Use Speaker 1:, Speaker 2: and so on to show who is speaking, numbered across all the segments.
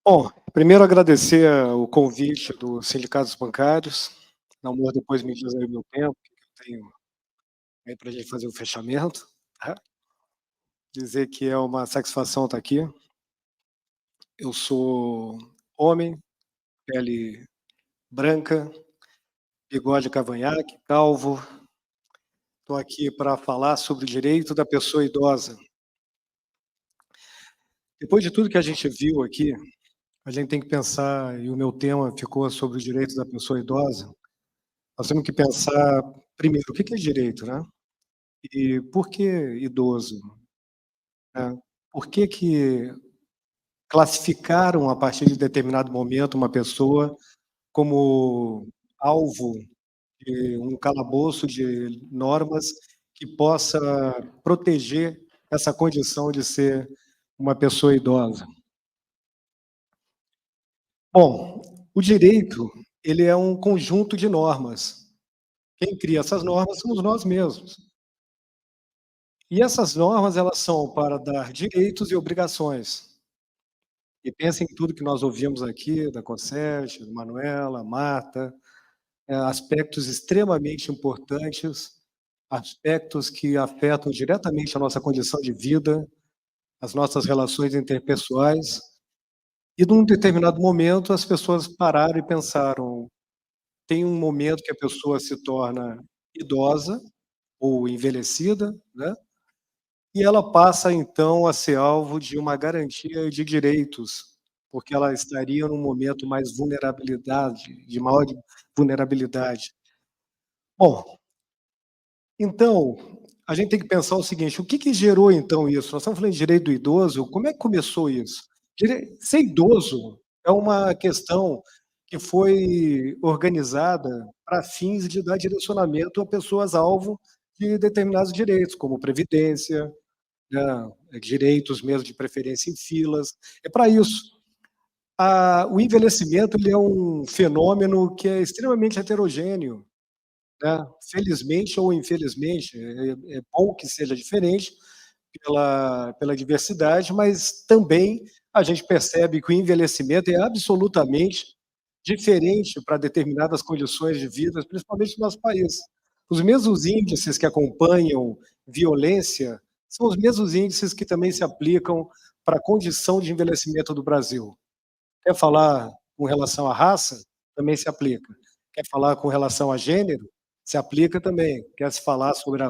Speaker 1: Bom, primeiro agradecer o convite do Sindicato dos Bancários. Namor, depois me diz aí o meu tempo, que eu tenho aí para a gente fazer o fechamento, tá. Dizer que é uma satisfação estar aqui. Eu sou homem, pele branca, bigode cavanhaque, calvo. Estou aqui para falar sobre o direito da pessoa idosa. Depois de tudo que a gente viu aqui, a gente tem que pensar, e o meu tema ficou sobre o direito da pessoa idosa. Nós temos que pensar, primeiro, o que é direito, né? E por que idoso, né? Por que classificaram, a partir de determinado momento, uma pessoa como alvo de um calabouço de normas que possa proteger essa condição de ser uma pessoa idosa? Bom, o direito, ele é um conjunto de normas. Quem cria essas normas somos nós mesmos. E essas normas, elas são para dar direitos e obrigações. E pensa em tudo que nós ouvimos aqui, da Concerte, da Manuela, Marta, aspectos extremamente importantes, aspectos que afetam diretamente a nossa condição de vida, as nossas relações interpessoais. E num determinado momento as pessoas pararam e pensaram: tem um momento que a pessoa se torna idosa ou envelhecida, né, e ela passa então a ser alvo de uma garantia de direitos, porque ela estaria num momento mais vulnerabilidade de maior vulnerabilidade. Bom, então, a gente tem que pensar o seguinte: o que gerou então isso? Nós estamos falando de direito do idoso, como é que começou isso? Ser idoso é uma questão que foi organizada para fins de dar direcionamento a pessoas alvo de determinados direitos, como previdência, né, direitos mesmo de preferência em filas, é para isso. O envelhecimento, ele é um fenômeno que é extremamente heterogêneo, né, felizmente ou infelizmente, é bom que seja diferente pela diversidade, mas também a gente percebe que o envelhecimento é absolutamente diferente para determinadas condições de vida, principalmente no nosso país. Os mesmos índices que acompanham violência são os mesmos índices que também se aplicam para a condição de envelhecimento do Brasil. Quer falar com relação à raça? Também se aplica. Quer falar com relação a gênero? Se aplica também. Quer se falar sobre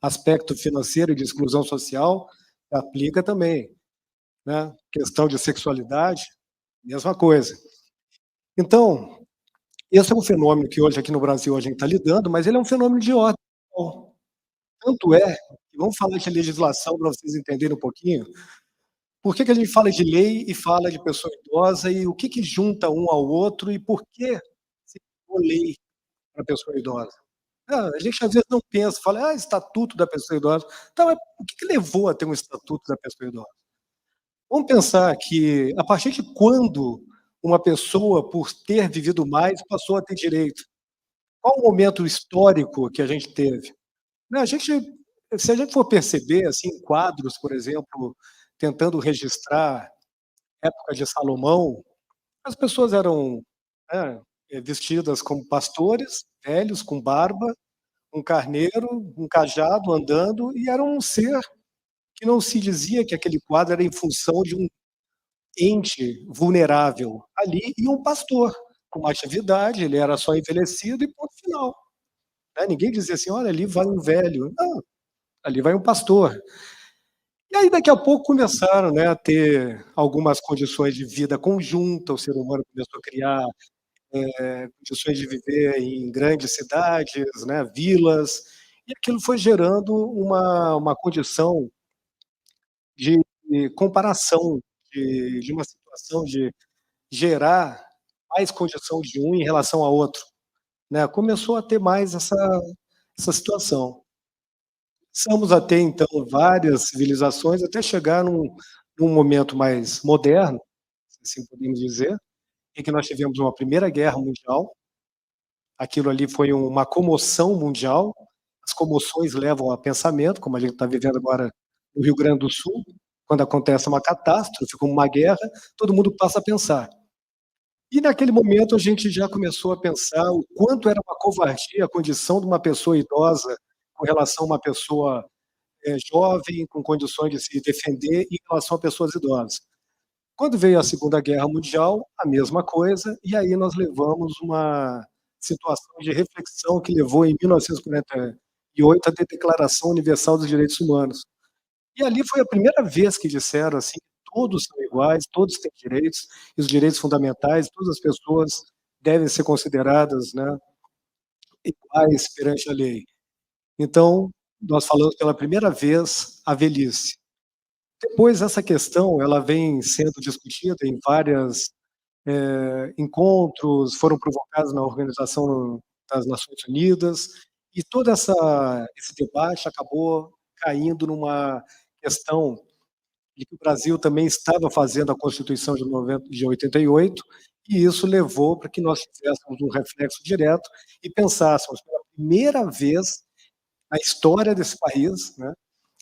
Speaker 1: aspecto financeiro e de exclusão social? Se aplica também, né. Questão de sexualidade, mesma coisa. Então, esse é um fenômeno que hoje aqui no Brasil a gente está lidando, mas ele é um fenômeno de ordem global. Tanto é que vamos falar de legislação para vocês entenderem um pouquinho, por que a gente fala de lei e fala de pessoa idosa e o que junta um ao outro e por que se criou lei para pessoa idosa? A gente às vezes não pensa, fala: estatuto da pessoa idosa. Tá, mas o que levou a ter um estatuto da pessoa idosa? Vamos pensar que a partir de quando uma pessoa, por ter vivido mais, passou a ter direito? Qual o momento histórico que a gente teve? Né, se a gente for perceber, assim, quadros, por exemplo, tentando registrar época de Salomão, as pessoas eram, né, vestidas como pastores, velhos, com barba, um carneiro, um cajado andando, e era um ser que não se dizia que aquele quadro era em função de um ente vulnerável. Ali ia um pastor, com uma atividade, ele era só envelhecido e ponto final, né, ninguém dizia assim: "Olha, ali vai um velho", não, ali vai um pastor. E aí daqui a pouco começaram, né, a ter algumas condições de vida conjunta, o ser humano começou a criar, condições de viver em grandes cidades, né, vilas, e aquilo foi gerando uma condição de comparação, de uma situação de gerar mais condição de um em relação a outro, né, começou a ter mais essa situação. Começamos a ter então várias civilizações até chegar num momento mais moderno, se assim podemos dizer, em que nós tivemos uma Primeira Guerra Mundial. Aquilo ali foi uma comoção mundial, as comoções levam a pensamento, como a gente está vivendo agora no Rio Grande do Sul, quando acontece uma catástrofe, como uma guerra, todo mundo passa a pensar. E naquele momento a gente já começou a pensar o quanto era uma covardia a condição de uma pessoa idosa com relação a uma pessoa, jovem, com condições de se defender em relação a pessoas idosas. Quando veio a Segunda Guerra Mundial, a mesma coisa, e aí nós levamos uma situação de reflexão que levou em 1948 a Declaração Universal dos Direitos Humanos. E ali foi a primeira vez que disseram assim: "Todos são iguais, todos têm direitos, e os direitos fundamentais, todas as pessoas devem ser consideradas, né, iguais perante a lei". Então, nós falamos pela primeira vez a velhice. Depois essa questão, ela vem sendo discutida em várias, encontros, foram provocados na Organização das Nações Unidas, e toda essa esse debate acabou caindo numa questão de que o Brasil também estava fazendo a Constituição de 88, e isso levou para que nós fizéssemos um reflexo direto e pensássemos pela primeira vez na história desse país, né,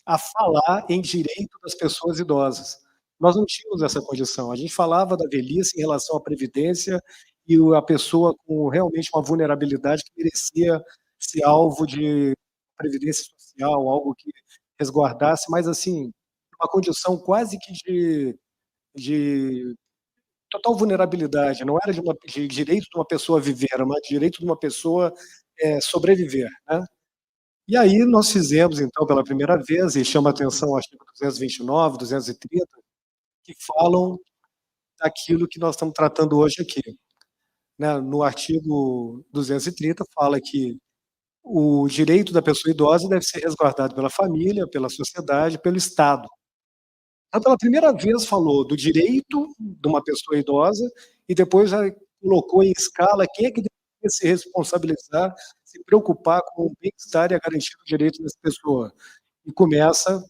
Speaker 1: a falar em direito das pessoas idosas. Nós não tínhamos essa condição, a gente falava da velhice em relação à previdência e a pessoa com realmente uma vulnerabilidade que merecia ser alvo de previdência social, algo que resguardasse, mas assim, uma condição quase que de total vulnerabilidade, não era de direito de uma pessoa viver, era uma direito de uma pessoa, sobreviver, né. E aí nós fizemos então pela primeira vez, e chama atenção o artigo 229, 230, que falam daquilo que nós estamos tratando hoje aqui, né. No artigo 230 fala que o direito da pessoa idosa deve ser resguardado pela família, pela sociedade, pelo Estado. Então pela primeira vez falou do direito de uma pessoa idosa e depois já colocou em escala quem é que deveria se responsabilizar, se preocupar com o bem-estar e a garantia do direito dessa pessoa. E começa,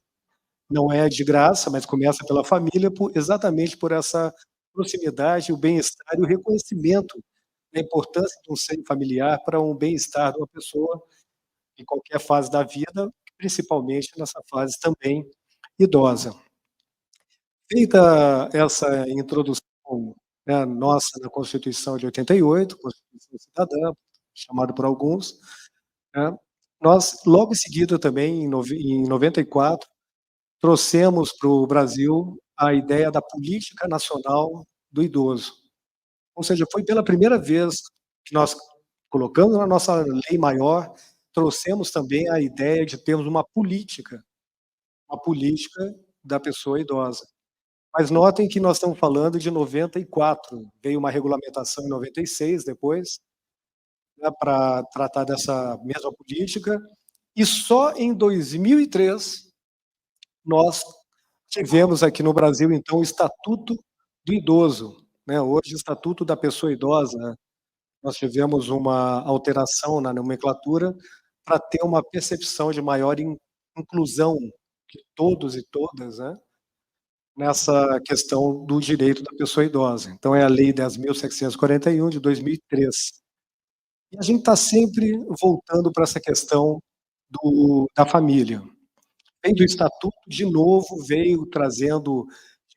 Speaker 1: não é de graça, mas começa pela família, exatamente por essa proximidade, o bem-estar e o reconhecimento da importância de um seio familiar para um bem-estar de uma pessoa em qualquer fase da vida, principalmente nessa fase também idosa. Feita essa introdução, né, nossa na Constituição de 88, Constituição Cidadã, chamado por alguns, né, nós logo em seguida também em 94 trouxemos para o Brasil a ideia da Política Nacional do Idoso. Ou seja, foi pela primeira vez que nós colocamos na nossa lei maior, trouxemos também a ideia de termos uma política da pessoa idosa. Mas notem que nós estamos falando de 94, veio uma regulamentação em 96 depois, né, pra tratar dessa mesma política, e só em 2003 nós tivemos aqui no Brasil, então, o Estatuto do Idoso, né, hoje Estatuto da Pessoa Idosa, né. Nós tivemos uma alteração na nomenclatura para ter uma percepção de maior inclusão de todos e todas, né, nessa questão do direito da pessoa idosa. Então é a Lei 10.741 de 2003. E a gente está sempre voltando para essa questão da família. Vem do estatuto, de novo, veio trazendo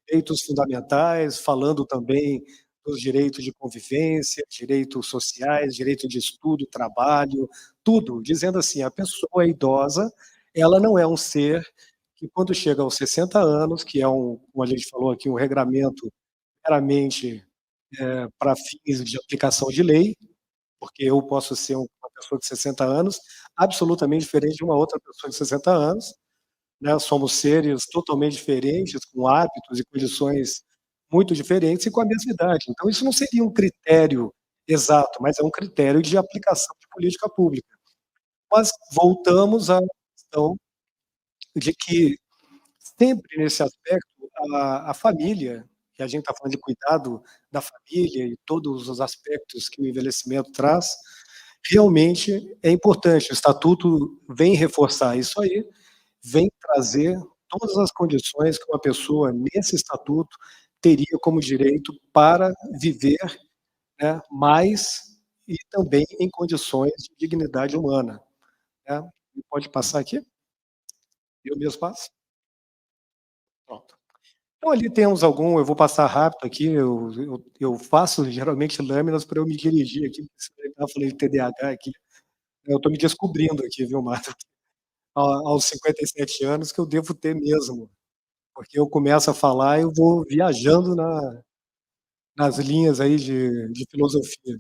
Speaker 1: direitos fundamentais, falando também dos direitos de convivência, direitos sociais, direito de estudo, trabalho, tudo, dizendo assim: a pessoa idosa, ela não é um ser que quando chega aos 60 anos, que é como a gente falou aqui, um regramento meramente, para fins de aplicação de lei, porque eu posso ser uma pessoa de 60 anos, absolutamente diferente de uma outra pessoa de 60 anos, né, somos seres totalmente diferentes, com hábitos e condições muito diferentes e com a mesma idade. Então isso não seria um critério exato, mas é um critério de aplicação de política pública. Mas voltamos à questão de que sempre nesse aspecto a família, que a gente está falando de cuidado da família e todos os aspectos que o envelhecimento traz, realmente é importante. O estatuto vem reforçar isso aí, vem trazer todas as condições que uma pessoa nesse estatuto teria como direito para viver, né, mais e também em condições de dignidade humana, né. Pode passar aqui? Eu mesmo passo? Pronto. Então ali temos algum eu vou passar rápido aqui, eu faço geralmente lâminas para eu me dirigir aqui, porque eu falei de TDAH aqui, eu estou me descobrindo aqui, viu, Marta, aos 57 anos que eu devo ter mesmo, porque eu começo a falar, eu vou viajando nas linhas aí de filosofia.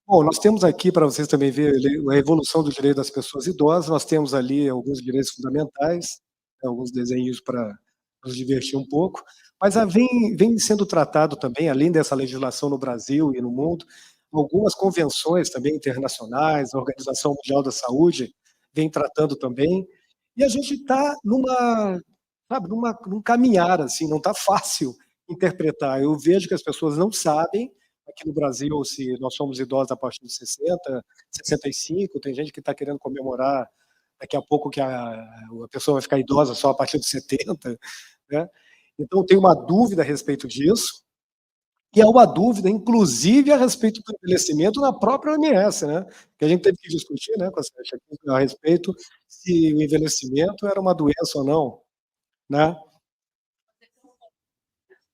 Speaker 1: Bom, nós temos aqui, para vocês também verem a evolução do direito das pessoas idosas, nós temos ali alguns direitos fundamentais, alguns desenhos para nos divertir um pouco, mas vem sendo tratado também, além dessa legislação no Brasil e no mundo, algumas convenções também internacionais, a Organização Mundial da Saúde vem tratando também, e a gente está sabe, num caminhar, assim, não está fácil interpretar. Eu vejo que as pessoas não sabem aqui no Brasil, se nós somos idosos a partir de 60, 65, tem gente que está querendo comemorar daqui a pouco que a pessoa vai ficar idosa só a partir de 70, né? Então tem uma dúvida a respeito disso, e é uma dúvida, inclusive, a respeito do envelhecimento na própria OMS, né? Que a gente teve que discutir, né, com a Sérgio, a respeito se o envelhecimento era uma doença ou não, né?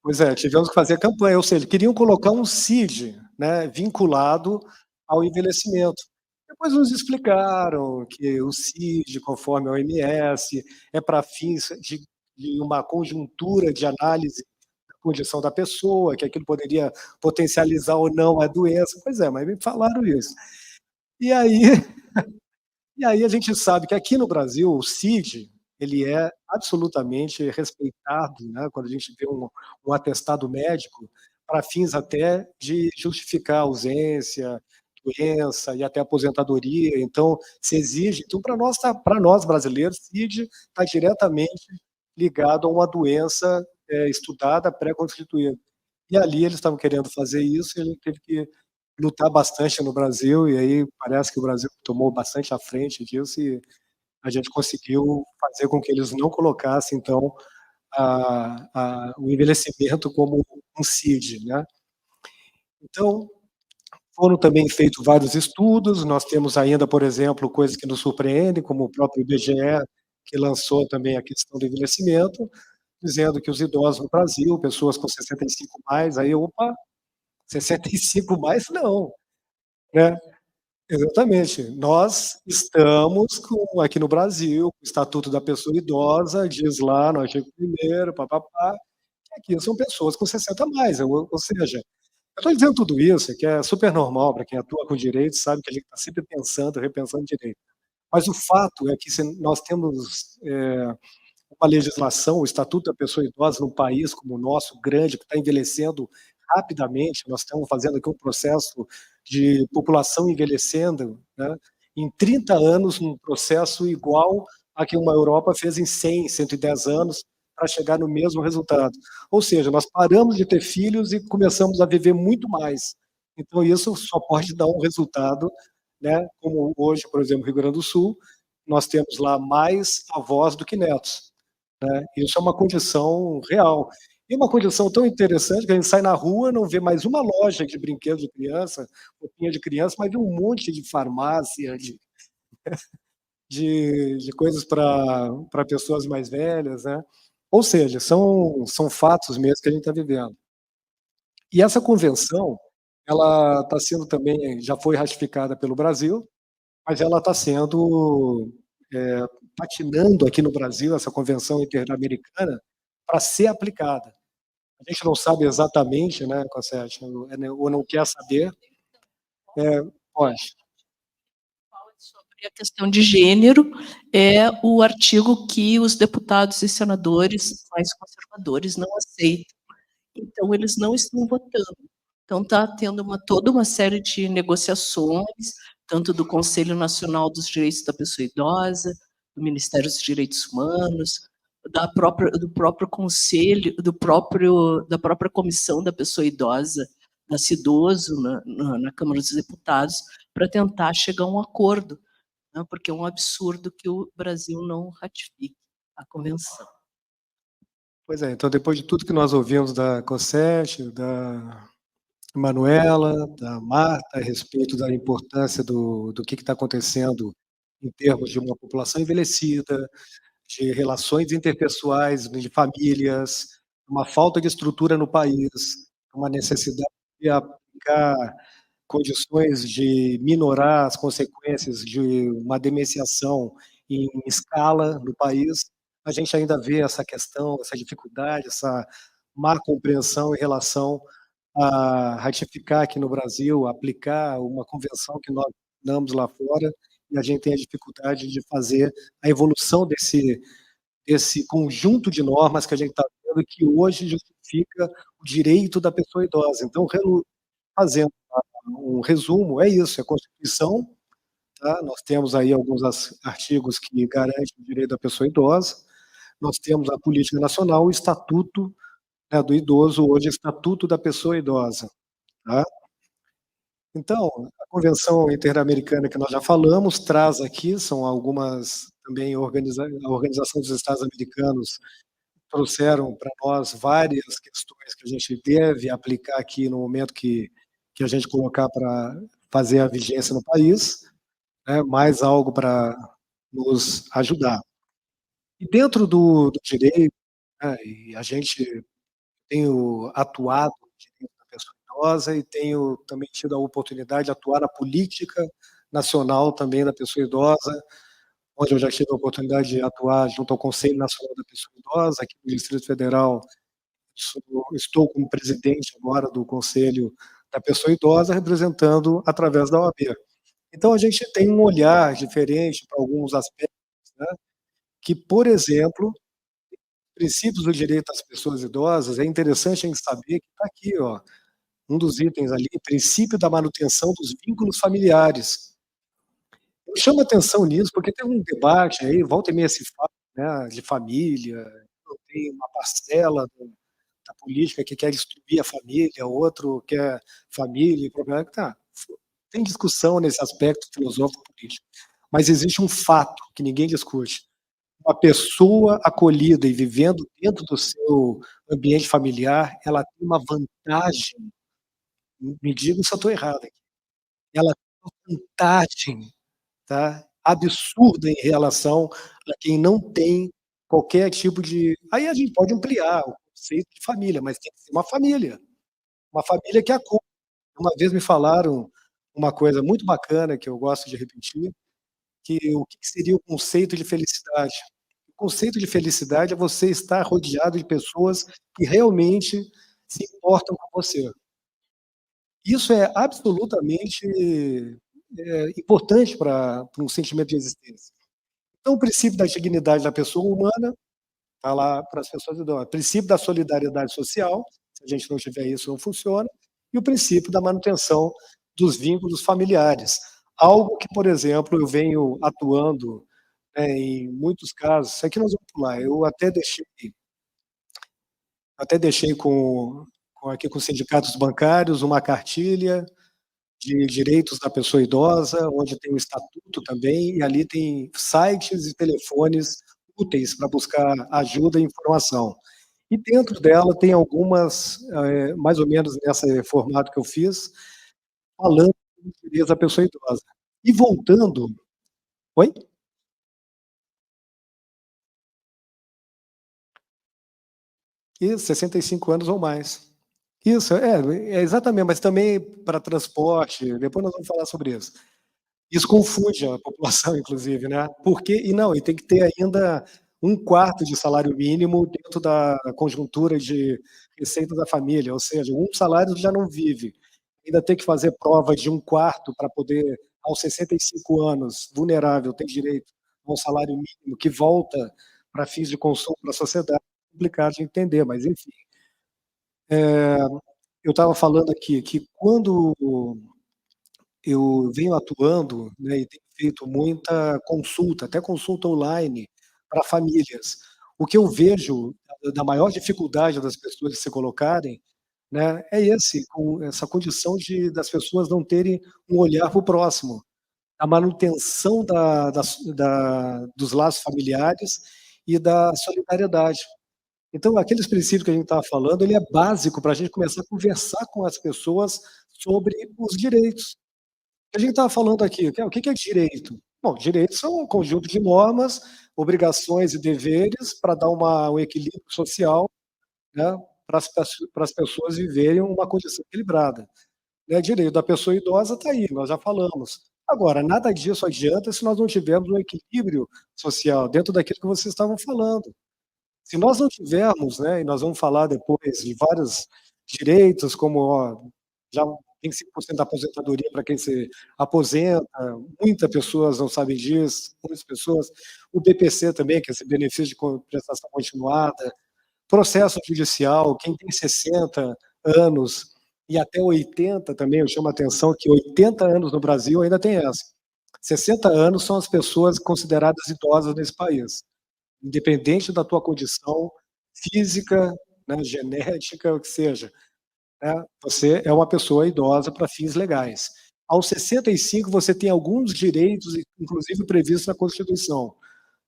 Speaker 1: Pois é, tivemos que fazer campanha, ou seja, queriam colocar um CID, né, vinculado ao envelhecimento. Depois nos explicaram que o CID, conforme a OMS, é para fins de uma conjuntura de análise da condição da pessoa, que aquilo poderia potencializar ou não a doença. Pois é, mas me falaram isso. E aí e aí a gente sabe que aqui no Brasil o CID, ele é absolutamente respeitado, né, quando a gente vê um atestado médico, para fins até de justificar a ausência, doença e até aposentadoria, então se exige então para nós brasileiros, CID está diretamente ligado a uma doença, estudada, pré-constituída. E ali eles estavam querendo fazer isso e a gente teve que lutar bastante no Brasil, e aí parece que o Brasil tomou bastante à frente disso e a gente conseguiu fazer com que eles não colocassem, então, o envelhecimento como um CID, né. Então, foram também feitos vários estudos, nós temos ainda, por exemplo, coisas que nos surpreendem, como o próprio IBGE, que lançou também a questão do envelhecimento, dizendo que os idosos no Brasil, pessoas com 65 mais, aí, opa, 65 mais não, né. Exatamente. Nós estamos aqui no Brasil, o Estatuto da Pessoa Idosa diz lá no artigo 1º, pá-pá-pá, que aqui são pessoas com 60 a mais, ou seja, eu estou dizendo tudo isso, que é super normal para quem atua com direito, sabe que a gente está sempre pensando, repensando direito. Mas o fato é que se nós temos, uma legislação, o Estatuto da Pessoa Idosa num país como o nosso, grande, que está envelhecendo rapidamente, nós estamos fazendo aqui um processo de população envelhecendo, né, em 30 anos, um processo igual a que uma Europa fez em 100, 110 anos, para chegar no mesmo resultado. Ou seja, nós paramos de ter filhos e começamos a viver muito mais. Então isso só pode dar um resultado, né, como hoje, por exemplo, no Rio Grande do Sul, nós temos lá mais avós do que netos. Isso é uma condição real. E uma condição tão interessante que a gente sai na rua, não vê mais uma loja de brinquedos de criança, roupinha de criança, mas vê um monte de farmácia, de coisas para pessoas mais velhas, né. Ou seja, são fatos mesmo que a gente está vivendo. E essa convenção, ela está sendo também já foi ratificada pelo Brasil, mas ela está sendo, patinando aqui no Brasil, essa convenção interamericana, para ser aplicada. A gente não sabe exatamente, né, Cossete, ou não quer saber. Pode.
Speaker 2: Sobre a questão de gênero, é o artigo que os deputados e senadores mais conservadores não aceitam. Então eles não estão votando. Então está tendo toda uma série de negociações, tanto do Conselho Nacional dos Direitos da Pessoa Idosa, do Ministério dos Direitos Humanos, do próprio conselho, da própria Comissão da Pessoa Idosa, da Cidoso, na Câmara dos Deputados, para tentar chegar a um acordo, né, porque é um absurdo que o Brasil não ratifique a convenção.
Speaker 1: Pois é, então depois de tudo que nós ouvimos da Cossete, da Manuela, da Marta, a respeito da importância do que está acontecendo em termos de uma população envelhecida, de relações interpessoais, de famílias, uma falta de estrutura no país, uma necessidade de aplicar condições de minorar as consequências de uma demenciação em escala no país, a gente ainda vê essa questão, essa dificuldade, essa má compreensão em relação a ratificar aqui no Brasil, aplicar uma convenção que nós assinamos lá fora, e a gente tem a dificuldade de fazer a evolução desse conjunto de normas que a gente está vendo, que hoje justifica o direito da pessoa idosa. Então, fazendo um resumo, é isso, é a Constituição, tá? Nós temos aí alguns artigos que garantem o direito da pessoa idosa, nós temos a Política Nacional, o Estatuto, né, do Idoso, hoje Estatuto da Pessoa Idosa, tá? Então, a Convenção Interamericana que nós já falamos, traz aqui, são algumas também, a Organização dos Estados Americanos trouxeram para nós várias questões que a gente deve aplicar aqui no momento que a gente colocar para fazer a vigência no país, né, mais algo para nos ajudar. E dentro do direito, né, e a gente tenho atuado no direito da pessoa idosa e tenho também tido a oportunidade de atuar na política nacional também da pessoa idosa, onde eu já tive a oportunidade de atuar junto ao Conselho Nacional da Pessoa Idosa, aqui no Distrito Federal. Estou como presidente agora do Conselho da Pessoa Idosa, representando através da OAB. Então, a gente tem um olhar diferente para alguns aspectos, né, que, por exemplo, princípios do direito das pessoas idosas, é interessante a gente saber que está aqui, ó, um dos itens ali, princípio da manutenção dos vínculos familiares. Eu chamo atenção nisso, porque tem um debate aí, volta e meia se fala, né, de família, tem uma parcela da política que quer destruir a família, outro quer família, problema tá. Tem discussão nesse aspecto filosófico político, mas existe um fato que ninguém discute. Uma pessoa acolhida e vivendo dentro do seu ambiente familiar, ela tem uma vantagem, me digam se eu estou errado aqui, ela tem uma vantagem, tá, absurda em relação a quem não tem qualquer tipo de, aí a gente pode ampliar o conceito de família, mas tem que ser uma família que acolhe. Uma vez me falaram uma coisa muito bacana que eu gosto de repetir, que o que seria o conceito de felicidade? O conceito de felicidade é você estar rodeado de pessoas que realmente se importam com você. Isso é absolutamente, importante para um sentimento de existência. Então, o princípio da dignidade da pessoa humana está lá para as pessoas idosas. O princípio da solidariedade social, se a gente não tiver isso, não funciona. E o princípio da manutenção dos vínculos familiares. Algo que, por exemplo, eu venho atuando, né, em muitos casos, isso aqui nós vamos pular, eu até deixei aqui com os sindicatos bancários uma cartilha de direitos da pessoa idosa, onde tem o estatuto também, e ali tem sites e telefones úteis para buscar ajuda e informação. E dentro dela tem algumas, mais ou menos nesse formato que eu fiz, falando dos direitos da pessoa idosa. E voltando, oi? Isso, 65 anos ou mais. Isso, é exatamente, mas também para transporte, depois nós vamos falar sobre isso. Isso confunde a população, inclusive, né? Porque e tem que ter ainda 1/4 de salário mínimo dentro da conjuntura de receita da família, ou seja, um salário já não vive. Ainda tem que fazer prova de 1/4 para poder, aos 65 anos, vulnerável, ter direito a um salário mínimo que volta para fins de consumo para a sociedade, é complicado de entender, mas enfim. Eu estava falando aqui que quando eu venho atuando, né, e tenho feito muita consulta, até consulta online para famílias. O que eu vejo da maior dificuldade das pessoas de se colocarem, né, é essa condição das pessoas não terem um olhar para o próximo, a manutenção dos laços familiares e da solidariedade. Então, aqueles princípios que a gente estava falando, ele é básico para a gente começar a conversar com as pessoas sobre os direitos. A gente estava falando aqui, o que é direito? Bom, direitos são um conjunto de normas, obrigações e deveres para dar um equilíbrio social né, para as pessoas viverem uma condição equilibrada. Né, direito da pessoa idosa está aí, nós já falamos. Agora, nada disso adianta se nós não tivermos um equilíbrio social, dentro daquilo que vocês estavam falando. Se nós não tivermos, né, e nós vamos falar depois de vários direitos, como, ó, já tem 5% da aposentadoria para quem se aposenta, muitas pessoas não sabem disso, muitas pessoas. O BPC também, que é esse benefício de prestação continuada, processo judicial, quem tem 60 anos e até 80 também, eu chamo a atenção que 80 anos no Brasil ainda tem essa. 60 anos são as pessoas consideradas idosas nesse país, independente da tua condição física, né, genética, o que seja, né, você é uma pessoa idosa para fins legais. Aos 65 você tem alguns direitos, inclusive previstos na Constituição,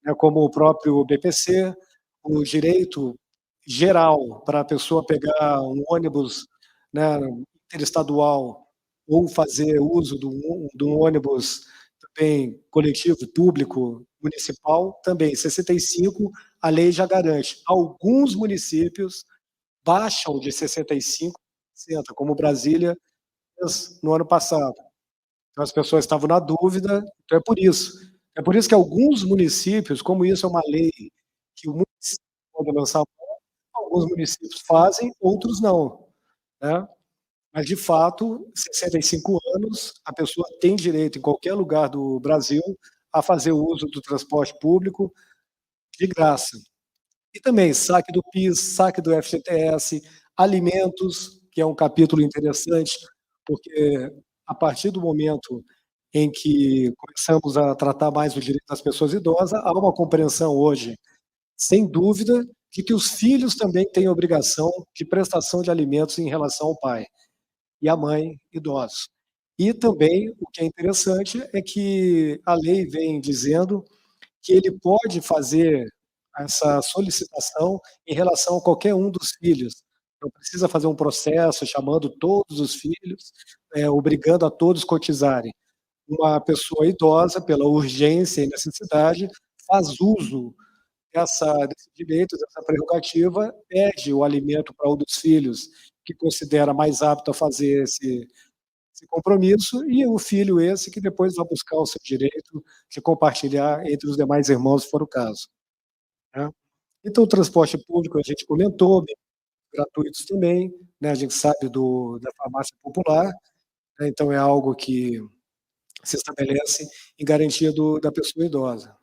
Speaker 1: né, como o próprio BPC, o direito geral para a pessoa pegar um ônibus, né, interestadual ou fazer uso de um ônibus também coletivo, público, municipal, também 65, a lei já garante. Alguns municípios baixam de 65 a 60, como Brasília fez no ano passado. Então as pessoas estavam na dúvida, então é por isso. É por isso que alguns municípios, como isso é uma lei que o município pode lançar mão, alguns municípios fazem, outros não, né. Mas de fato, 65 anos, a pessoa tem direito em qualquer lugar do Brasil a fazer uso do transporte público de graça. E também saque do PIS, saque do FGTS, alimentos, que é um capítulo interessante, porque a partir do momento em que começamos a tratar mais o direito das pessoas idosas, há uma compreensão hoje, sem dúvida, de que os filhos também têm obrigação de prestação de alimentos em relação ao pai e à mãe idosos. E também, o que é interessante é que a lei vem dizendo que ele pode fazer essa solicitação em relação a qualquer um dos filhos. Não precisa fazer um processo chamando todos os filhos, obrigando a todos cotizarem. Uma pessoa idosa, pela urgência e necessidade, faz uso desse direito, dessa prerrogativa, pede o alimento para um dos filhos que considera mais apto a fazer esse compromisso, e o filho esse que depois vai buscar o seu direito de compartilhar entre os demais irmãos, se for o caso, né. Então o transporte público a gente comentou, gratuitos também, né, a gente sabe da farmácia popular, né, então é algo que se estabelece em garantia da pessoa idosa,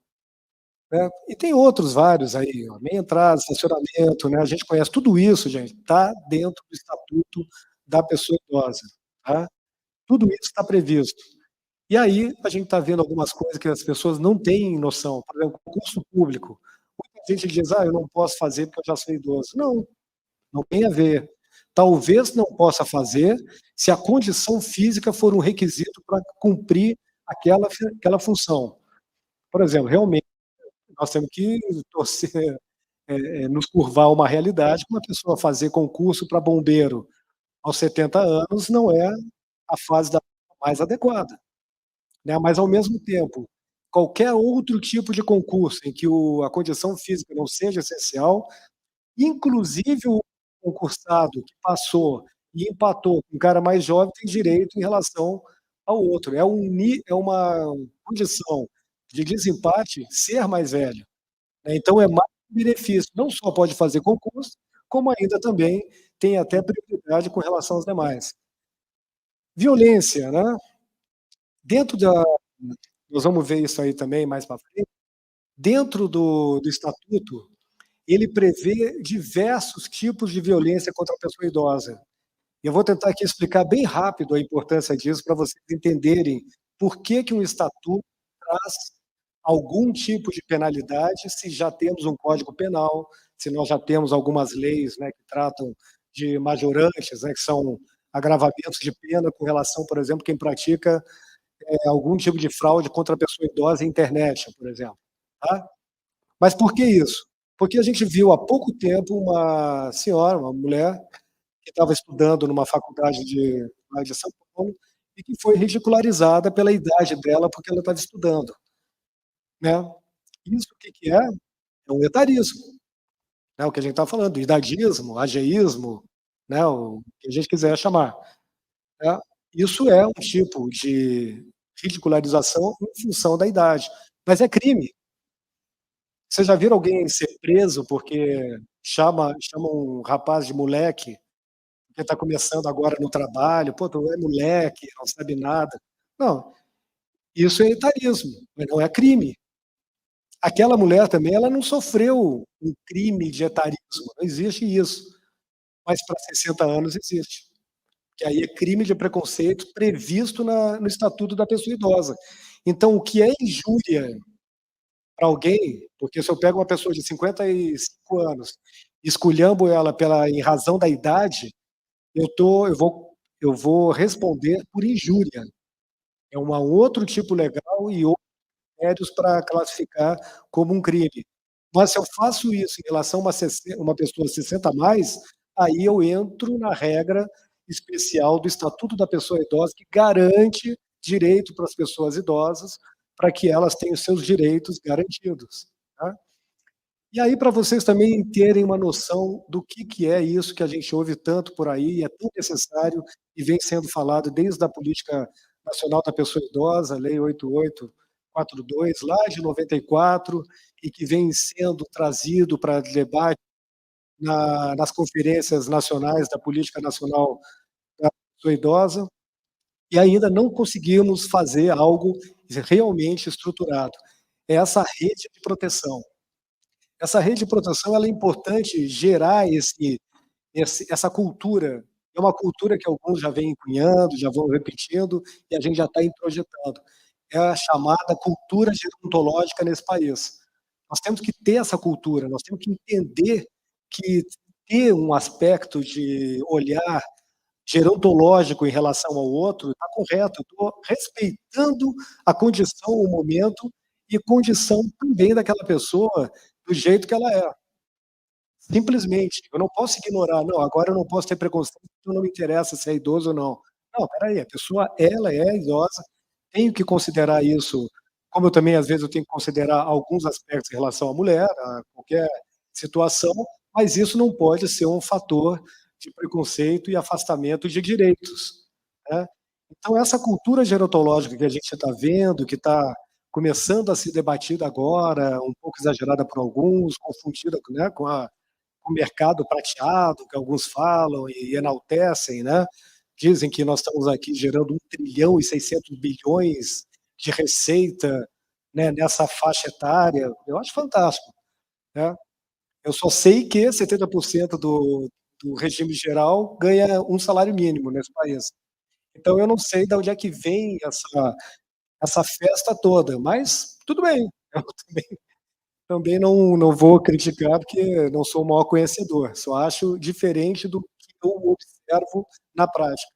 Speaker 1: né. E tem outros vários aí, ó, meia entrada, estacionamento, né, a gente conhece tudo isso, gente, está dentro do estatuto da pessoa idosa, tá. Tudo isso está previsto. E aí a gente está vendo algumas coisas que as pessoas não têm noção, por exemplo, concurso público. Muita gente diz: "Ah, eu não posso fazer porque eu já sou idoso". Não, não tem a ver. Talvez não possa fazer se a condição física for um requisito para cumprir aquela função. Por exemplo, realmente nós temos que torcer, nos curvar a uma realidade que uma pessoa fazer concurso para bombeiro aos 70 anos não é a fase da mais adequada. Né, mas ao mesmo tempo, qualquer outro tipo de concurso em que a condição física não seja essencial, inclusive o concursado que passou e empatou com um cara mais jovem tem direito em relação ao outro, é uma condição de desempate ser mais velho, né, então é mais um benefício, não só pode fazer concurso, como ainda também tem até prioridade com relação aos demais. Violência, né, dentro da nós vamos ver isso aí também mais para frente. Dentro do estatuto, ele prevê diversos tipos de violência contra a pessoa idosa. E eu vou tentar aqui explicar bem rápido a importância disso para vocês entenderem por que que um estatuto traz algum tipo de penalidade, se já temos um Código Penal, se nós já temos algumas leis, né, que tratam de majorantes, né, que são agravamentos de pena com relação, por exemplo, quem pratica, algum tipo de fraude contra a pessoa idosa em internet, por exemplo, tá. Mas por que isso? Porque a gente viu há pouco tempo uma senhora, uma mulher, que estava estudando numa faculdade lá de São Paulo, e que foi ridicularizada pela idade dela, porque ela estava estudando, né. Isso o que que é? É um etarismo. né, o que a gente está falando, idadismo, ageísmo, né, o que a gente quiser chamar, né. Isso é um tipo de ridicularização em função da idade, mas é crime. Vocês já viram alguém ser preso porque chama um rapaz de moleque, que está começando agora no trabalho: "Pô, tu é moleque, não sabe nada". Não, isso é etarismo, mas não é crime. Aquela mulher também, ela não sofreu um crime de etarismo, não existe isso, mas para 60 anos existe, que aí é crime de preconceito previsto no Estatuto da Pessoa Idosa. Então o que é injúria para alguém, porque se eu pego uma pessoa de 55 anos, esculhambo ela em razão da idade, eu vou responder por injúria. É um outro tipo legal e outros critérios para classificar como um crime. Mas se eu faço isso em relação a uma pessoa 60 a mais, aí eu entro na regra especial do Estatuto da Pessoa Idosa, que garante direito para as pessoas idosas, para que elas tenham seus direitos garantidos, tá. E aí, para vocês também terem uma noção do que é isso que a gente ouve tanto por aí, é tão necessário e vem sendo falado desde a Política Nacional da Pessoa Idosa, Lei 8842, lá de 94, e que vem sendo trazido para debate nas conferências nacionais da Política Nacional da Pessoa Idosa, e ainda não conseguimos fazer algo realmente estruturado. É essa rede de proteção. Essa rede de proteção, ela é importante gerar essa cultura. É uma cultura que alguns já vêm cunhando, já vão repetindo, e a gente já está introjetando. É a chamada cultura gerontológica nesse país. Nós temos que ter essa cultura, nós temos que entender que ter um aspecto de olhar gerontológico em relação ao outro está correto, eu estou respeitando a condição, o momento e condição também daquela pessoa do jeito que ela é. Simplesmente, eu não posso ignorar, não, agora eu não posso ter preconceito, então não me interessa se é idoso ou não. Não, espera aí, a pessoa ela é idosa, tenho que considerar isso, como eu também às vezes eu tenho que considerar alguns aspectos em relação à mulher, a qualquer situação, mas isso não pode ser um fator de preconceito e afastamento de direitos, né. Então essa cultura gerontológica que a gente está vendo, que está começando a ser debatida agora, um pouco exagerada por alguns, confundida, né, com o mercado prateado, que alguns falam e enaltecem, né. Dizem que nós estamos aqui gerando 1.600 bilhões de receita, né, nessa faixa etária. Eu acho fantástico, né. Eu só sei que 70% do regime geral ganha um salário mínimo nesse país. Então eu não sei de onde é que vem essa festa toda, mas tudo bem, eu também não vou criticar, porque não sou o maior conhecedor, só acho diferente do que eu observo na prática.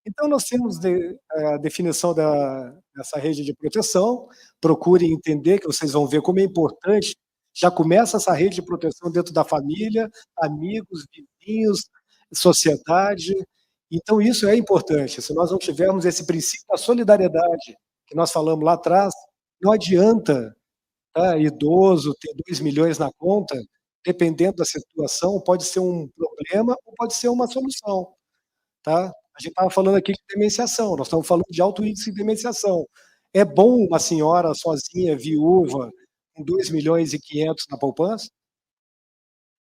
Speaker 1: Então nós temos a definição dessa rede de proteção, procurem entender que vocês vão ver como é importante, já começa essa rede de proteção dentro da família, amigos, vizinhos, sociedade, então isso é importante, se nós não tivermos esse princípio da solidariedade, que nós falamos lá atrás, não adianta, idoso ter 2.000.000 na conta, dependendo da situação, pode ser um problema ou pode ser uma solução, tá. A gente estava falando aqui de demenciação, nós estamos falando de alto índice de demenciação. É bom uma senhora sozinha, viúva, com 2.500.000 na poupança?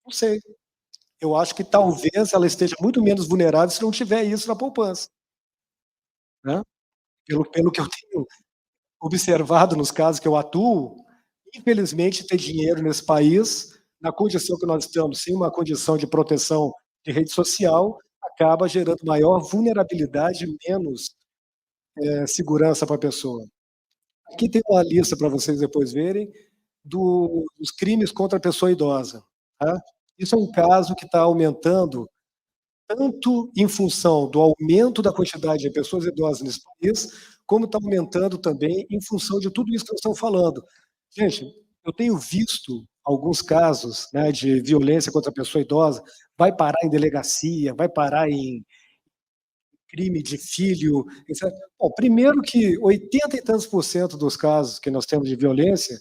Speaker 1: Não sei. Eu acho que talvez ela esteja muito menos vulnerável se não tiver isso na poupança, né. Pelo que eu tenho observado nos casos que eu atuo, infelizmente ter dinheiro nesse país, na condição que nós estamos, sem uma condição de proteção de rede social, acaba gerando maior vulnerabilidade e menos, segurança para a pessoa. Aqui tem uma lista para vocês depois verem, dos crimes contra a pessoa idosa, tá. Isso é um caso que está aumentando, tanto em função do aumento da quantidade de pessoas idosas nesse país, como está aumentando também em função de tudo isso que nós estamos falando. Gente, eu tenho visto alguns casos, né, de violência contra a pessoa idosa, vai parar em delegacia, vai parar em crime de filho, etc. Bom, primeiro que 80 e tantos por cento dos casos que nós temos de violência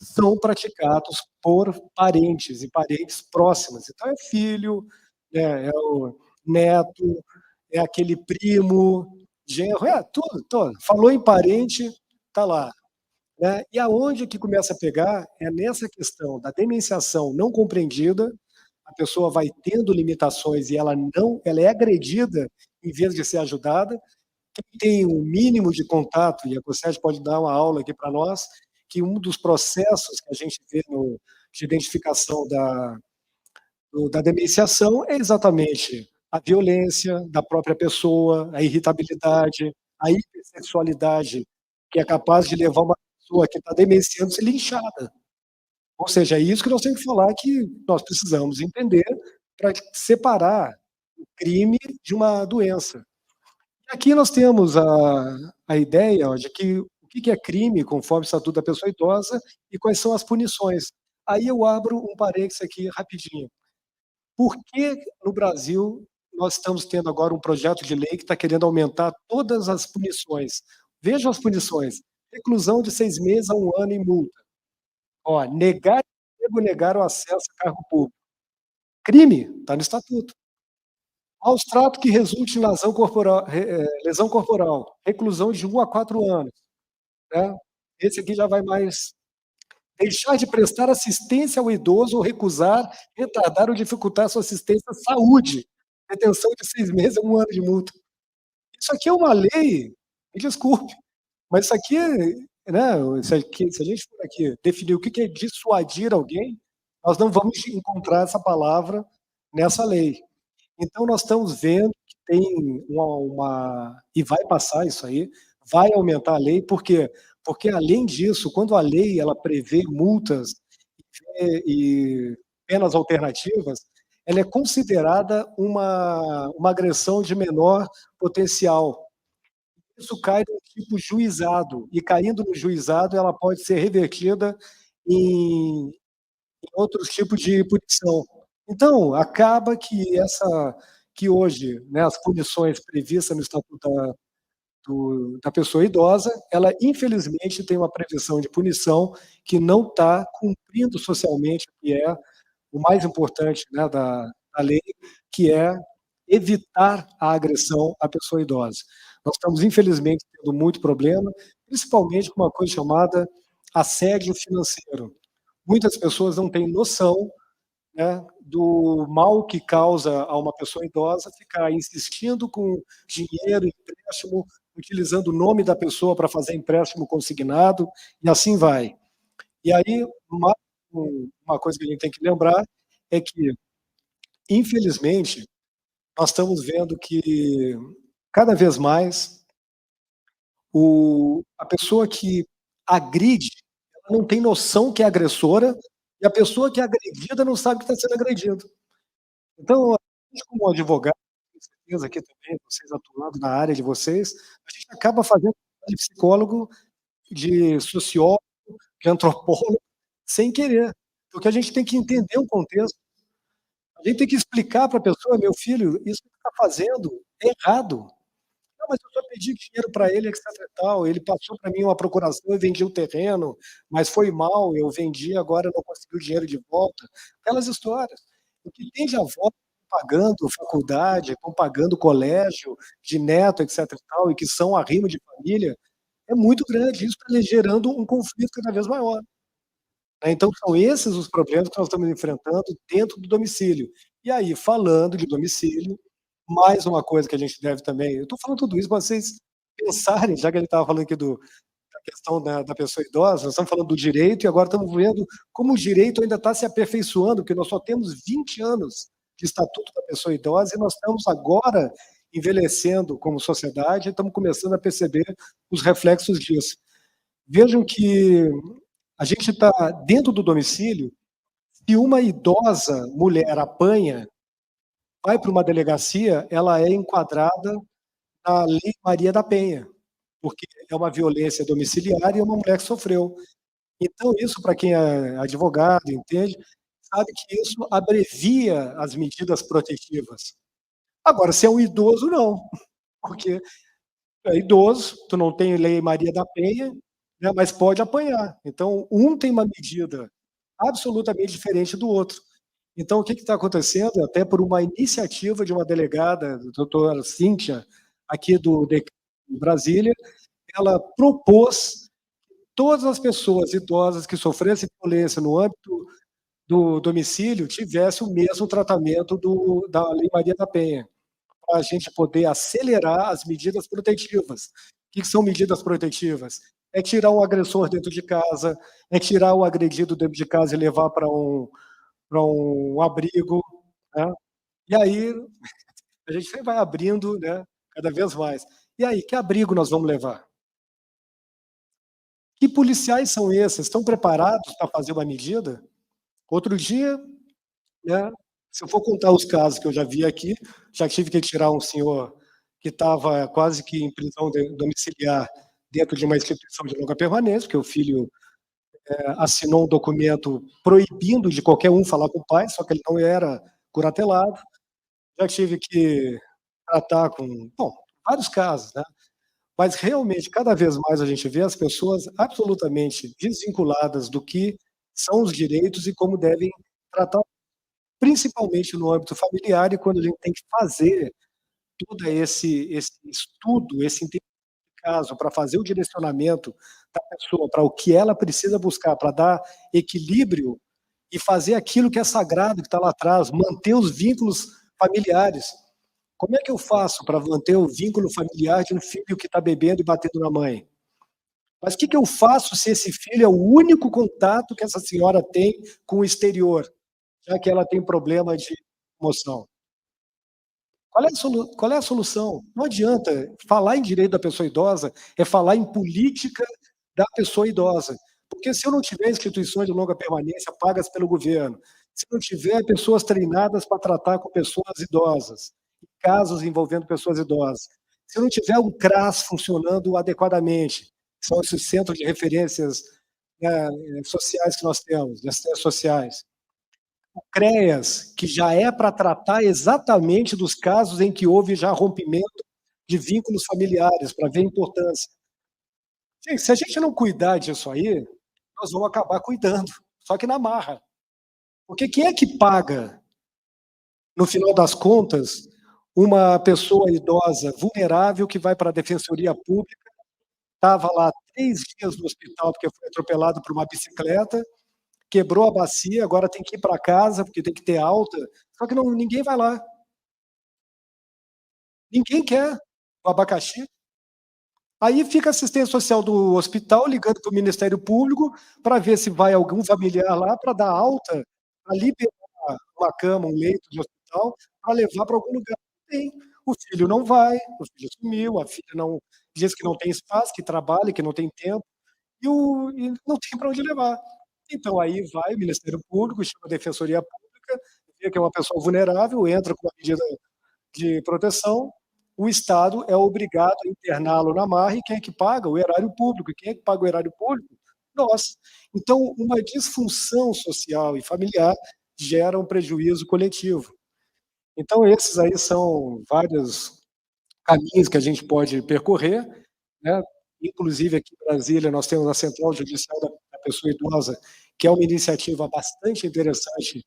Speaker 1: são praticados por parentes e parentes próximos. Então é filho, né, é o neto, é aquele primo, genro, é tudo, tudo. Falou em parente, tá lá, né. E aonde que começa a pegar é nessa questão da demenciação não compreendida, a pessoa vai tendo limitações e ela é agredida em vez de ser ajudada. Quem tem o mínimo de contato, e a Cosette pode dar uma aula aqui para nós, que um dos processos que a gente vê de identificação da demenciação é exatamente a violência da própria pessoa, a irritabilidade, a hipersexualidade, que é capaz de levar uma pessoa que está demenciando a ser linchada. Ou seja, é isso que nós temos que falar, que nós precisamos entender para separar o crime de uma doença. Aqui nós temos a ideia, ó, de que o que é crime, conforme o Estatuto da Pessoa Idosa, e quais são as punições. Aí eu abro um parênteses aqui rapidinho. Por que no Brasil nós estamos tendo agora um projeto de lei que está querendo aumentar todas as punições? Vejam as punições: reclusão de 6 meses a 1 ano e multa. Ó, negar emprego, negar o acesso a cargo público. Crime, está no estatuto. Maus trato que resulte em lesão corporal, reclusão de 1 a 4 anos, né. Esse aqui já vai mais. Deixar de prestar assistência ao idoso ou recusar, retardar ou dificultar sua assistência à saúde, detenção de 6 meses a 1 ano de multa. Isso aqui é uma lei, me desculpe, mas isso aqui, né, se a gente for aqui definir o que é dissuadir alguém, nós não vamos encontrar essa palavra nessa lei. Então nós estamos vendo que tem e vai passar isso aí, vai aumentar a lei, por quê? Porque além disso, quando a lei ela prevê multas e penas alternativas, ela é considerada uma agressão de menor potencial. Isso cai no tipo juizado, e caindo no juizado ela pode ser revertida em outros tipos de punição. Então, acaba que hoje, né, as punições previstas no Estatuto da Pessoa Idosa, ela infelizmente tem uma previsão de punição que não está cumprindo socialmente o que é o mais importante, né, da lei, que é evitar a agressão à pessoa idosa. Nós estamos infelizmente tendo muito problema, principalmente com uma coisa chamada assédio financeiro. Muitas pessoas não têm noção, né, do mal que causa a uma pessoa idosa ficar insistindo com dinheiro, empréstimo, utilizando o nome da pessoa para fazer empréstimo consignado, e assim vai. E aí, uma coisa que a gente tem que lembrar é que, infelizmente, nós estamos vendo que, cada vez mais, a pessoa que agride, ela não tem noção que é agressora, e a pessoa que é agredida não sabe que está sendo agredido. Então, a gente como advogado, tenho certeza que também vocês atuando na área de vocês, a gente acaba fazendo de psicólogo, de sociólogo, de antropólogo, sem querer, porque a gente tem que entender o contexto. A gente tem que explicar para a pessoa: "Meu filho, isso que você está fazendo é errado". "Não, mas eu só pedi dinheiro para ele, etc e tal, ele passou para mim uma procuração, eu vendi o terreno, mas foi mal, eu vendi, agora eu não consegui o dinheiro de volta". Aquelas histórias. O que tem de avó pagando faculdade, estão pagando colégio de neto, etc e tal, e que são arrimo de família, é muito grande, isso está gerando um conflito cada vez maior. Né, então são esses os problemas que nós estamos enfrentando dentro do domicílio. E aí, falando de domicílio, mais uma coisa que a gente deve também, eu estou falando tudo isso para vocês pensarem, já que ele estava falando aqui da questão da pessoa idosa, nós estamos falando do direito e agora estamos vendo como o direito ainda está se aperfeiçoando, porque nós só temos 20 anos de Estatuto da Pessoa Idosa e nós estamos agora envelhecendo como sociedade e estamos começando a perceber os reflexos disso. Vejam que a gente está dentro do domicílio, se uma idosa mulher apanha, vai para uma delegacia, ela é enquadrada na Lei Maria da Penha, porque é uma violência domiciliar e é uma mulher que sofreu. Então isso, para quem é advogado, entende, sabe que isso abrevia as medidas protetivas. Agora, se é um idoso, não, porque é idoso, tu não tem Lei Maria da Penha, né, mas pode apanhar. Então, um tem uma medida absolutamente diferente do outro. Então, o que está acontecendo, até por uma iniciativa de uma delegada, a doutora Cíntia, aqui do DECREM em Brasília, ela propôs todas as pessoas idosas que sofressem violência no âmbito do domicílio tivessem o mesmo tratamento da Lei Maria da Penha, para a gente poder acelerar as medidas protetivas. O que são medidas protetivas? É tirar o agressor dentro de casa, é tirar o agredido dentro de casa e levar para um abrigo, né? E aí a gente sempre vai abrindo, né, cada vez mais. E aí, que abrigo nós vamos levar? Que policiais são esses? Estão preparados para fazer uma medida? Outro dia, né, se eu for contar os casos que eu já vi aqui, já tive que tirar um senhor que estava quase que em prisão domiciliar dentro de uma instituição de longa permanência, porque o filho assinou um documento proibindo de qualquer um falar com o pai, só que ele não era curatelado. Já tive que tratar com, bom, vários casos, né? Mas realmente, cada vez mais a gente vê as pessoas absolutamente desvinculadas do que são os direitos e como devem tratar, principalmente no âmbito familiar, e quando a gente tem que fazer todo esse estudo, esse caso, para fazer o direcionamento da pessoa para o que ela precisa buscar, para dar equilíbrio e fazer aquilo que é sagrado, que está lá atrás, manter os vínculos familiares. Como é que eu faço para manter o vínculo familiar de um filho que está bebendo e batendo na mãe? Mas o que eu faço se esse filho é o único contato que essa senhora tem com o exterior, já que ela tem problema de emoção? Qual é a solução? Não adianta falar em direito da pessoa idosa, é falar em política da pessoa idosa, porque se eu não tiver instituições de longa permanência pagas pelo governo, se não tiver pessoas treinadas para tratar com pessoas idosas, casos envolvendo pessoas idosas, se eu não tiver um CRAS funcionando adequadamente, que são esses centros de referências, sociais que nós temos, de assistências sociais, o CREAS, que já é para tratar exatamente dos casos em que houve já rompimento de vínculos familiares, para ver a importância. Gente, se a gente não cuidar disso aí, nós vamos acabar cuidando, só que na marra. Porque quem é que paga, no final das contas, uma pessoa idosa vulnerável que vai para a defensoria pública, estava lá 3 dias no hospital porque foi atropelado por uma bicicleta, quebrou a bacia, agora tem que ir para casa, porque tem que ter alta, só que não, ninguém vai lá. Ninguém quer o abacaxi. Aí fica a assistência social do hospital ligando para o Ministério Público para ver se vai algum familiar lá para dar alta, para liberar uma cama, um leito de hospital, para levar para algum lugar. Não tem. O filho não vai, o filho sumiu, a filha não diz que não tem espaço, que trabalha, que não tem tempo, e não tem para onde levar. Então aí vai o Ministério Público, chama a Defensoria Pública, vê que é uma pessoa vulnerável, entra com uma medida de proteção, o Estado é obrigado a interná-lo na marra e quem é que paga? O erário público. E quem é que paga o erário público? Nós. Então, uma disfunção social e familiar gera um prejuízo coletivo. Então, esses aí são vários caminhos que a gente pode percorrer, né? Inclusive aqui em Brasília nós temos a Central Judicial da Pessoa Idosa, que é uma iniciativa bastante interessante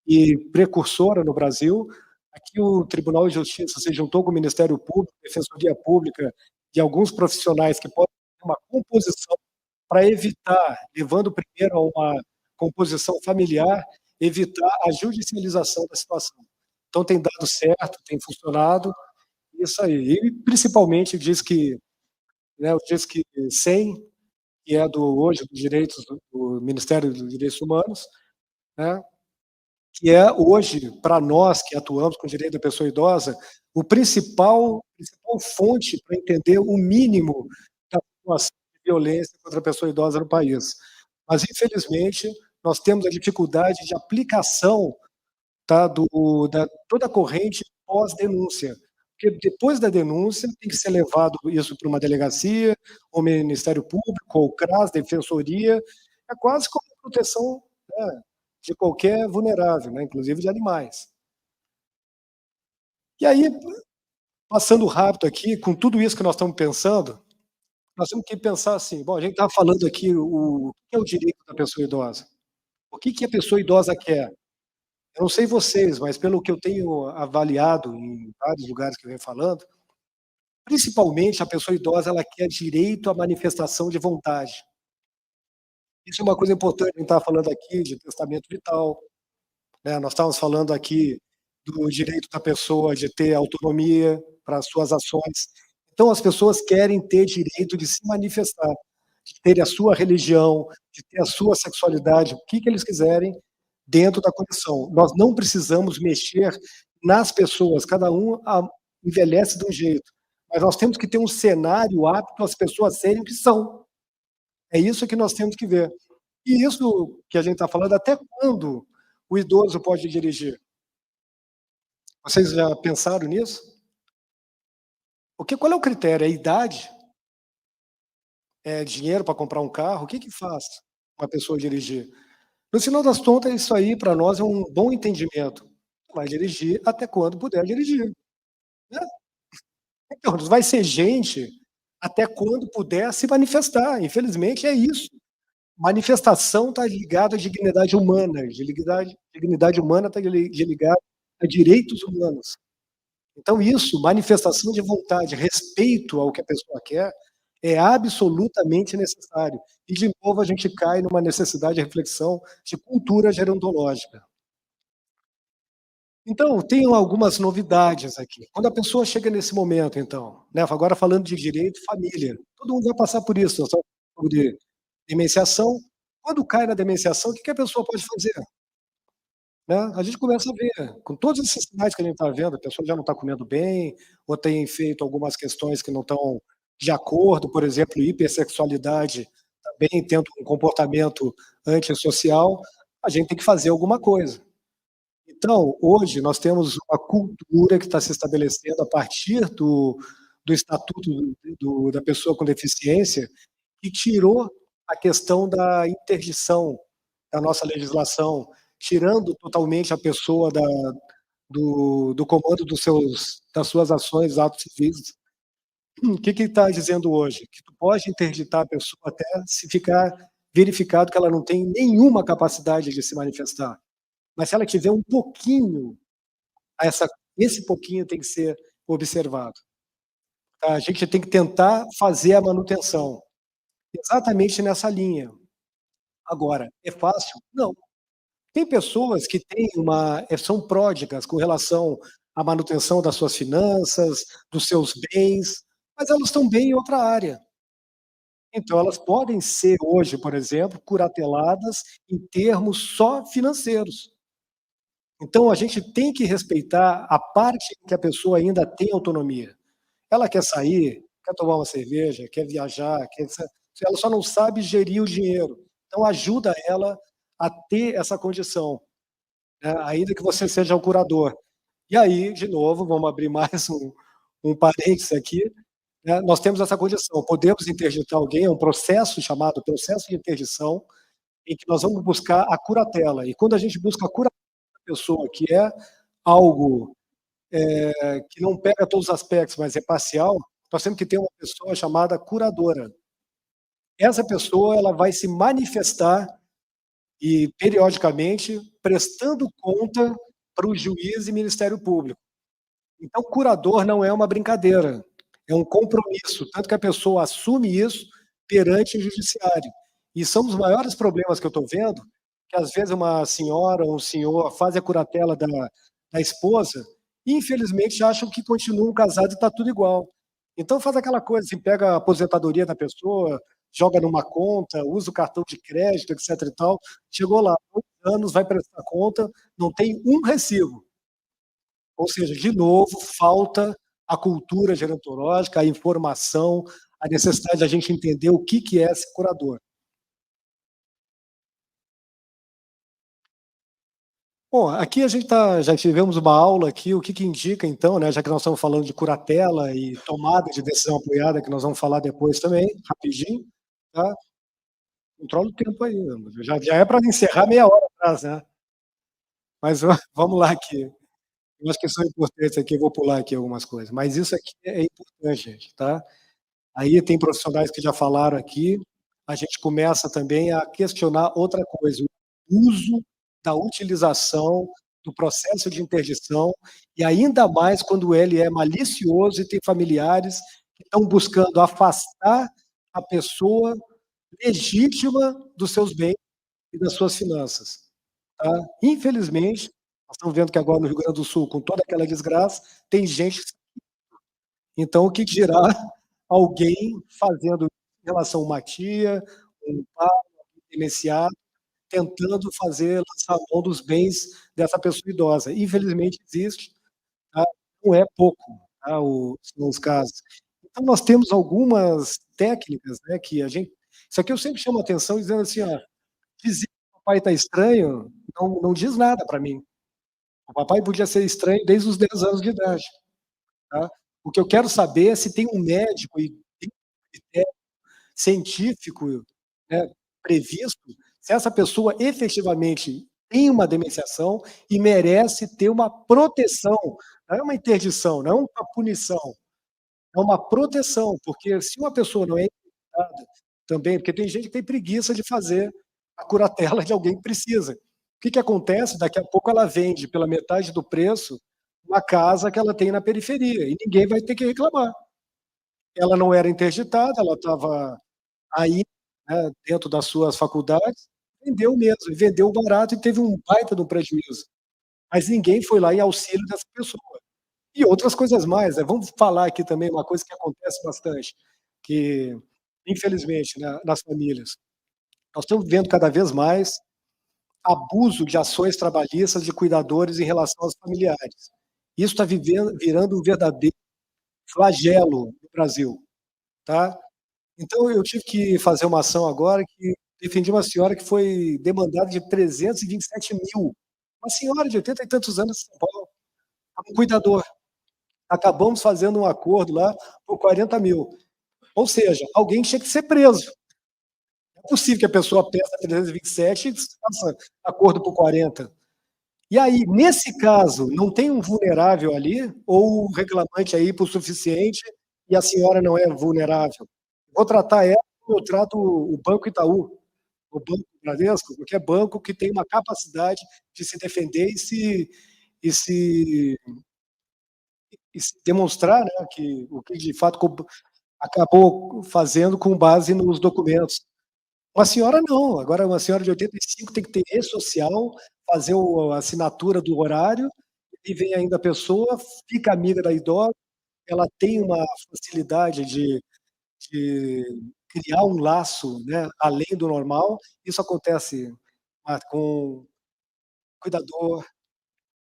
Speaker 1: e precursora no Brasil. Aqui o Tribunal de Justiça se juntou com o Ministério Público, Defensoria Pública e alguns profissionais que podem ter uma composição para evitar, levando primeiro a uma composição familiar, evitar a judicialização da situação. Então tem dado certo, tem funcionado, isso aí. E principalmente diz que, né, o Disque 100, que é hoje dos direitos do Ministério dos Direitos Humanos, né, que é hoje, para nós que atuamos com o direito da pessoa idosa, o principal fonte para entender o mínimo da situação de violência contra a pessoa idosa no país. Mas, infelizmente, nós temos a dificuldade de aplicação, tá, da toda a corrente pós-denúncia, porque depois da denúncia tem que ser levado isso para uma delegacia, ou Ministério Público, ou CRAS, Defensoria, é quase como proteção, né, de qualquer vulnerável, né, inclusive de animais. E aí, passando rápido aqui, com tudo isso que nós estamos pensando, nós temos que pensar assim, bom, a gente estava falando aqui o que é o direito da pessoa idosa. O que a pessoa idosa quer? Eu não sei vocês, mas pelo que eu tenho avaliado em vários lugares que eu venho falando, principalmente a pessoa idosa, ela quer direito à manifestação de vontade. Isso é uma coisa importante, a gente estava falando aqui de testamento vital, né, nós estávamos falando aqui do direito da pessoa de ter autonomia para as suas ações. Então as pessoas querem ter direito de se manifestar, de ter a sua religião, de ter a sua sexualidade, o que eles quiserem, dentro da condição. Nós não precisamos mexer nas pessoas, cada um envelhece de um jeito, mas nós temos que ter um cenário apto às pessoas serem o que são. É isso que nós temos que ver. E isso que a gente está falando, até quando o idoso pode dirigir? Vocês já pensaram nisso? Qual é o critério? É a idade? É dinheiro para comprar um carro? O que faz uma pessoa dirigir? No final das contas, isso aí para nós é um bom entendimento. Vai dirigir até quando puder dirigir, né. Então, vai ser gente até quando puder se manifestar, infelizmente é isso. Manifestação está ligada à dignidade humana, dignidade humana está ligada a direitos humanos. Então isso, manifestação de vontade, respeito ao que a pessoa quer, é absolutamente necessário. E de novo a gente cai numa necessidade de reflexão de cultura gerontológica. Então, tem algumas novidades aqui. Quando a pessoa chega nesse momento então, né, agora falando de direito, família, todo mundo vai passar por isso, nós estamos falando de demenciação. Quando cai na demenciação, o que a pessoa pode fazer? Né, a gente começa a ver, com todos esses sinais que a gente está vendo, a pessoa já não está comendo bem, ou tem feito algumas questões que não estão de acordo, por exemplo, hipersexualidade, também tendo um comportamento antissocial, a gente tem que fazer alguma coisa. Então, hoje nós temos uma cultura que está se estabelecendo a partir do estatuto da pessoa com deficiência, que tirou a questão da interdição da nossa legislação, tirando totalmente a pessoa do comando das suas ações, atos civis. O que está dizendo hoje? Que tu pode interditar a pessoa até se ficar verificado que ela não tem nenhuma capacidade de se manifestar. Mas se ela tiver um pouquinho, essa esse pouquinho tem que ser observado. Tá? A gente tem que tentar fazer a manutenção, exatamente nessa linha. Agora, é fácil? Não. Tem pessoas que têm são pródigas com relação à manutenção das suas finanças, dos seus bens, mas elas estão bem em outra área. Então elas podem ser hoje, por exemplo, curateladas em termos só financeiros. Então a gente tem que respeitar a parte em que a pessoa ainda tem autonomia. Ela quer sair, quer tomar uma cerveja, quer viajar, ela só não sabe gerir o dinheiro. Então ajuda ela a ter essa condição, né, ainda que você seja o curador. E aí, de novo, vamos abrir mais um parênteses aqui, né, nós temos essa condição, podemos interditar alguém, é um processo chamado processo de interdição, em que nós vamos buscar a curatela. E quando a gente busca a curatela da pessoa, que é algo que não pega todos os aspectos, mas é parcial, nós temos que ter uma pessoa chamada curadora. Essa pessoa ela vai se manifestar e, periodicamente, prestando conta para o juiz e Ministério Público. Então, curador não é uma brincadeira, é um compromisso, tanto que a pessoa assume isso perante o judiciário. E são os maiores problemas que eu estou vendo, que às vezes uma senhora ou um senhor faz a curatela da esposa e, infelizmente, acham que continuam casados e está tudo igual. Então faz aquela coisa, assim, pega a aposentadoria da pessoa, joga numa conta, usa o cartão de crédito, etc e tal, chegou lá, 2 anos, vai prestar conta, não tem um recibo. Ou seja, de novo, falta a cultura gerontológica, a informação, a necessidade da gente entender o que é ser curador. Bom, aqui a gente já tivemos uma aula aqui, o que indica então, né, já que nós estamos falando de curatela e tomada de decisão apoiada, que nós vamos falar depois também, rapidinho, tá. Controla o tempo aí, já é para encerrar meia hora atrás, né. Mas vamos lá aqui. Eu acho que são importantes aqui, eu vou pular aqui algumas coisas, mas isso aqui é importante, gente, tá. Aí tem profissionais que já falaram aqui, a gente começa também a questionar outra coisa, o uso da utilização do processo de interdição, e ainda mais quando ele é malicioso e tem familiares que estão buscando afastar a pessoa legítima dos seus bens e das suas finanças, tá. Infelizmente, nós estamos vendo que agora no Rio Grande do Sul, com toda aquela desgraça, tem gente. Então, o que dirá alguém fazendo em relação a uma tia, um pai, um demenciado, tentando fazer lançar mão dos bens dessa pessoa idosa. Infelizmente existe, tá, não é pouco, tá, são os casos. Então nós temos algumas técnicas, né, que a gente isso aqui eu sempre chamo a atenção dizendo assim: "Ó, dizer que o papai está estranho, não diz nada para mim. O papai podia ser estranho desde os 10 anos de idade, tá. O que eu quero saber é se tem um médico e tem um critério científico, né, previsto, se essa pessoa efetivamente tem uma demenciação e merece ter uma proteção, não é uma interdição, não é uma punição, é uma proteção, porque se uma pessoa não é interditada também, porque tem gente que tem preguiça de fazer a curatela de alguém que precisa. O que acontece? Daqui a pouco ela vende pela metade do preço uma casa que ela tem na periferia e ninguém vai ter que reclamar. Ela não era interditada, ela estava aí, né, dentro das suas faculdades, vendeu mesmo, e vendeu barato e teve um baita de um prejuízo. Mas ninguém foi lá em auxílio dessa pessoa. E outras coisas mais, né, vamos falar aqui também uma coisa que acontece bastante, que infelizmente, né, nas famílias, nós estamos vendo cada vez mais abuso de ações trabalhistas de cuidadores em relação aos familiares. Isso está virando um verdadeiro flagelo no Brasil, tá. Então eu tive que fazer uma ação agora que defendi uma senhora que foi demandada de 327.000, uma senhora de 80 e tantos anos em São Paulo, um cuidador. Acabamos fazendo um acordo lá por 40.000. Ou seja, alguém tinha que ser preso. Não é possível que a pessoa peça 327 e faça acordo por 40. E aí, nesse caso, não tem um vulnerável ali, ou o reclamante é hipossuficiente e a senhora não é vulnerável? Vou tratar ela como eu trato o Banco Itaú, o Banco Bradesco, porque é banco que tem uma capacidade de se defender e se e se demonstrar, né, que o que de fato acabou fazendo com base nos documentos. Uma senhora não, agora uma senhora de 85 tem que ter e-social, fazer a assinatura do horário, e vem ainda a pessoa, fica amiga da idosa, ela tem uma facilidade de criar um laço, né, além do normal. Isso acontece, com cuidador,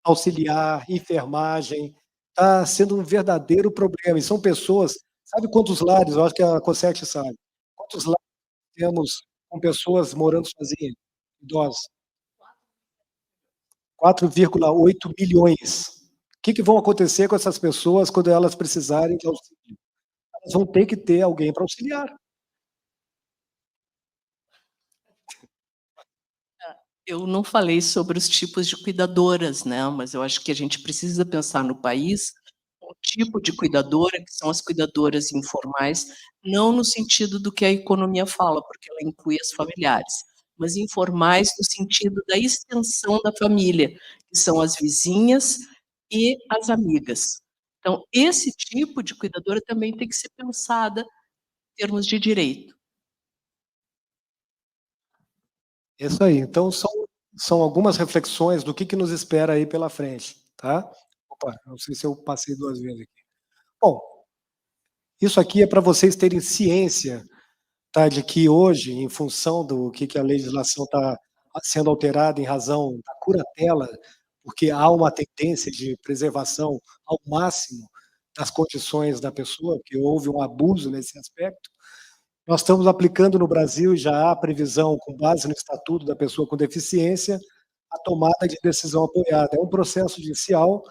Speaker 1: auxiliar, enfermagem, está sendo um verdadeiro problema, e são pessoas, sabe quantos lares, eu acho que a Cosete sabe, quantos lares temos com pessoas morando sozinhas, idosos? 4,8 milhões. O que vão acontecer com essas pessoas quando elas precisarem de auxílio? Elas vão ter que ter alguém para auxiliar.
Speaker 2: Eu não falei sobre os tipos de cuidadoras, né, mas eu acho que a gente precisa pensar no país um tipo de cuidadora, que são as cuidadoras informais, não no sentido do que a economia fala, porque ela inclui as familiares, mas informais no sentido da extensão da família, que são as vizinhas e as amigas. Então, esse tipo de cuidadora também tem que ser pensada em termos de direito.
Speaker 1: Isso aí, então são algumas reflexões do que nos espera aí pela frente, tá. Opa, não sei se eu passei 2 vezes aqui. Bom, isso aqui é para vocês terem ciência, tá, de que hoje, em função do que a legislação está sendo alterada em razão da curatela, porque há uma tendência de preservação ao máximo das condições da pessoa, que houve um abuso nesse aspecto. Nós estamos aplicando no Brasil, e já há previsão, com base no Estatuto da Pessoa com Deficiência, a tomada de decisão apoiada. É um processo judicial,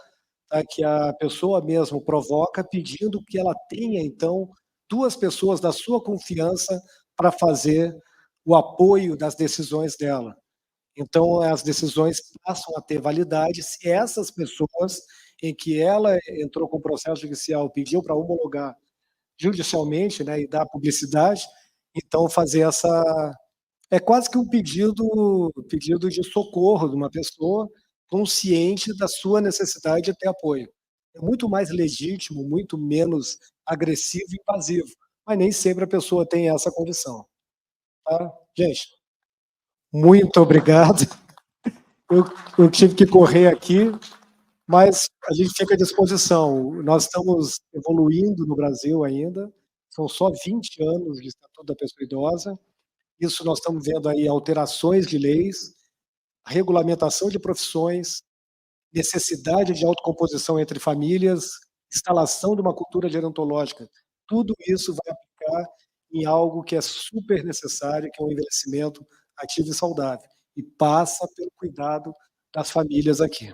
Speaker 1: tá, que a pessoa mesmo provoca, pedindo que ela tenha, então, 2 pessoas da sua confiança para fazer o apoio das decisões dela. Então, as decisões passam a ter validade se essas pessoas em que ela entrou com o processo judicial, pediu para homologar judicialmente, né, e dar publicidade, então fazer essa é quase que um pedido de socorro de uma pessoa consciente da sua necessidade de ter apoio. É muito mais legítimo, muito menos agressivo e invasivo, mas nem sempre a pessoa tem essa condição, tá. Gente, muito obrigado. Eu eu tive que correr aqui, mas a gente fica à disposição. Nós estamos evoluindo no Brasil ainda, são só 20 anos de Estatuto da Pessoa Idosa. Isso nós estamos vendo aí alterações de leis, regulamentação de profissões, necessidade de autocomposição entre famílias, instalação de uma cultura gerontológica. Tudo isso vai aplicar em algo que é super necessário, que é o envelhecimento ativo e saudável, e passa pelo cuidado das famílias aqui.